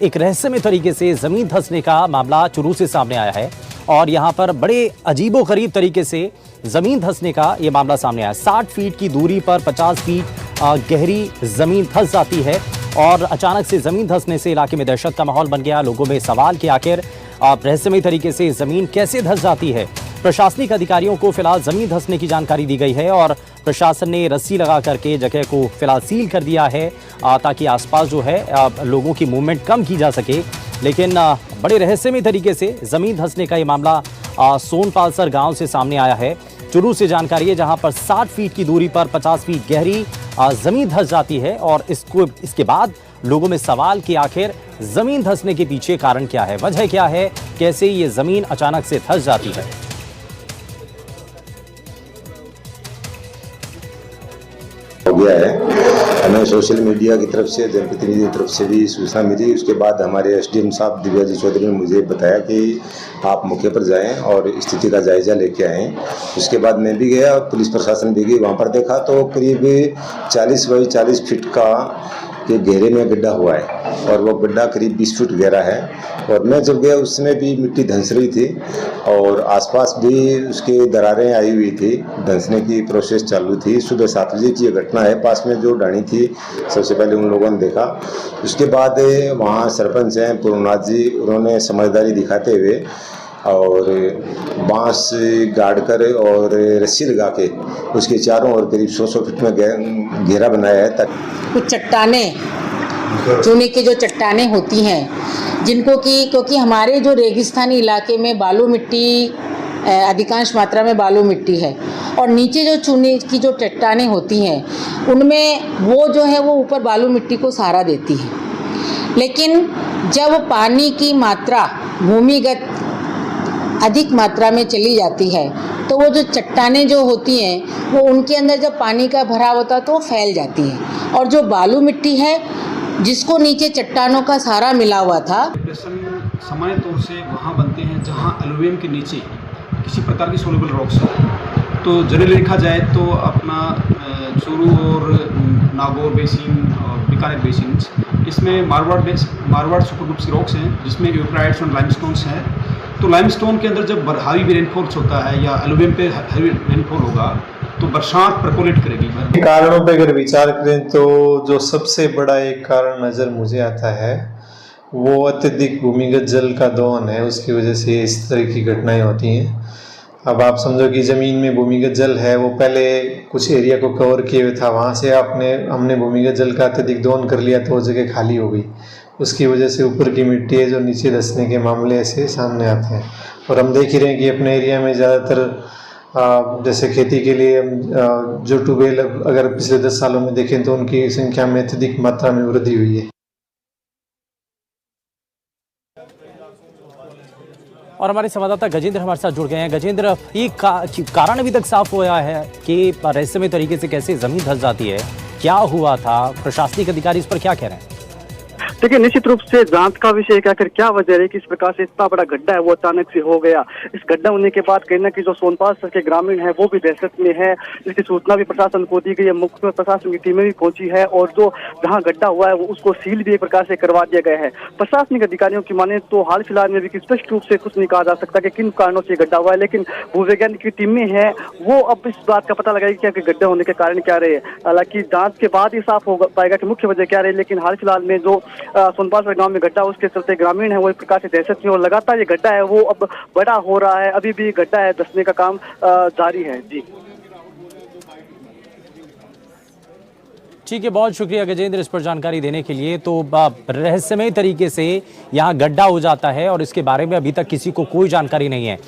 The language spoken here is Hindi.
एक रहस्यमय तरीके से जमीन धंसने का मामला चुरू से सामने आया है और यहां पर बड़े अजीबोगरीब तरीके से जमीन धंसने का यह मामला सामने आया। 60 फीट की दूरी पर 50 फीट गहरी जमीन धंस जाती है और अचानक से जमीन धंसने से इलाके में दहशत का माहौल बन गया। लोगों में सवाल कि आखिर रहस्यमय तरीके से जमीन कैसे धंस जाती है। प्रशासनिक अधिकारियों को फिलहाल जमीन धंसने की जानकारी दी गई है और प्रशासन ने रस्सी लगा करके जगह को फिलहाल सील कर दिया है ताकि आसपास जो है लोगों की मूवमेंट कम की जा सके। लेकिन बड़े रहस्यमय तरीके से जमीन धंसने का ये मामला सोनपालसर गांव से सामने आया है। चुरू से जानकारी है जहां पर 60 फीट की दूरी पर 50 फीट गहरी जमीन धंस जाती है और इसके बाद लोगों में सवाल कि आखिर जमीन धंसने के पीछे कारण क्या है, वजह क्या है, कैसे ये जमीन अचानक से धंस जाती है। हो गया है। हमें सोशल मीडिया की तरफ से, जनप्रतिनिधि की तरफ से भी सूचना मिली। उसके बाद हमारे एसडीएम साहब दिव्याजी चौधरी ने मुझे बताया कि आप मौके पर जाएं और स्थिति का जायजा लेके आएँ। उसके बाद मैं भी गया, पुलिस प्रशासन भी गई। वहाँ पर देखा तो करीब 40 बाई 40 फीट का के गहरे में गड्ढा हुआ है और वो गड्ढा करीब 20 फीट गहरा है। और मैं जब गया उस समय भी मिट्टी धंस रही थी और आसपास भी उसके दरारें आई हुई थी, धंसने की प्रोसेस चालू थी। सुबह 7 बजे की ये घटना है। पास में जो ढाणी थी सबसे पहले उन लोगों ने देखा। उसके बाद वहाँ सरपंच हैं पूर्णनाथ जी, उन्होंने समझदारी दिखाते हुए और बांस गाड़ कर और रस्सी लगा के उसके चारों ओर करीब 100 फीट में घेरा बनाया है। कुछ चट्टानें, चूने की जो चट्टानें होती हैं जिनको कि क्योंकि हमारे जो रेगिस्तानी इलाके में बालू मिट्टी, अधिकांश मात्रा में बालू मिट्टी है और नीचे जो चूने की जो चट्टानें होती हैं उनमें वो जो है वो ऊपर बालू मिट्टी को सहारा देती है। लेकिन जब पानी की मात्रा भूमिगत अधिक मात्रा में चली जाती है तो वो जो चट्टानें जो होती हैं वो उनके अंदर जब पानी का भराव होता है तो वो फैल जाती है और जो बालू मिट्टी है जिसको नीचे चट्टानों का सहारा मिला हुआ था। डिप्रेशन सामान्य तौर से वहाँ बनते हैं जहाँ एलुवियम के नीचे किसी प्रकार की सोल्युबल रॉक्स हो। तो जनरली देखा जाए तो अपना चूरू और नागौर बेसिन और बीकानेर बेसिन, इसमें मारवाड़ सुपर ग्रुप्स की रॉक्स हैं जिसमें यूक्राइड्स और लाइमस्टोन्स हैं। तो लाइमस्टोन के अंदर जब हावी भी रेनफॉल्स होता है या एलुवियम पे हावी रेनफॉल होगा तो बरसात परकोलेट करेगी। कारणों पे अगर विचार करें तो जो सबसे बड़ा एक कारण नज़र मुझे आता है वो अत्यधिक भूमिगत जल का दोहन है। उसकी वजह से इस तरह की घटनाएं होती हैं। अब आप समझो कि ज़मीन में भूमिगत जल है, वो पहले कुछ एरिया को कवर किए हुए था, वहाँ से हमने भूमिगत जल का अत्यधिक दोहन कर लिया तो वो जगह खाली हो गई। उसकी वजह से ऊपर की मिट्टी है जो नीचे धंसने के मामले ऐसे सामने आते हैं। और हम देख ही रहे हैं कि अपने एरिया में ज़्यादातर जैसे खेती के लिए जो ट्यूबवेल अगर पिछले 10 सालों में देखें तो उनकी संख्या में अत्यधिक मात्रा में वृद्धि हुई है। और हमारे संवाददाता गजेंद्र हमारे साथ जुड़ गए हैं। गजेंद्र, ये कारण अभी तक साफ हुआ है कि रहस्यमय तरीके से कैसे जमीन धंस जाती है, क्या हुआ था, प्रशासनिक अधिकारी इस पर क्या कह रहे हैं? देखिए, निश्चित रूप से जांच का विषय है कि आखिर क्या वजह है कि इस प्रकार से इतना बड़ा गड्ढा है वो अचानक से हो गया। इस गड्ढा होने के बाद कहीं ना कहीं जो सोनपालसर के ग्रामीण है वो भी दहशत में है। इसकी सूचना भी प्रशासन को दी गई है, मुख्य प्रशासन की टीमें भी पहुंची है और जो जहाँ गड्ढा हुआ है वो उसको सील भी एक प्रकार से करवा दिया गया है। प्रशासनिक अधिकारियों की माने तो हाल फिलहाल में भी स्पष्ट रूप से कुछ नहीं कहा जा सकता कि किन कारणों से गड्ढा हुआ है, लेकिन भूवैज्ञानिक की टीमें हैं वो अब इस बात का पता लगाएगी कि गड्ढे होने के कारण क्या रहे। हालांकि जांच के बाद ही साफ हो पाएगा कि मुख्य वजह क्या रही, लेकिन हाल फिलहाल में जो सोनपालसर गांव में गड्ढा उसके चलते ग्रामीण है वो एक प्रकार से दहशत में और लगातार ये गड्ढा है वो अब बड़ा हो रहा है। अभी भी गड्ढा है, धंसने का काम जारी है। जी ठीक है, बहुत शुक्रिया गजेंद्र इस पर जानकारी देने के लिए। तो रहस्यमय तरीके से यहाँ गड्ढा हो जाता है और इसके बारे में अभी तक किसी को कोई जानकारी नहीं है।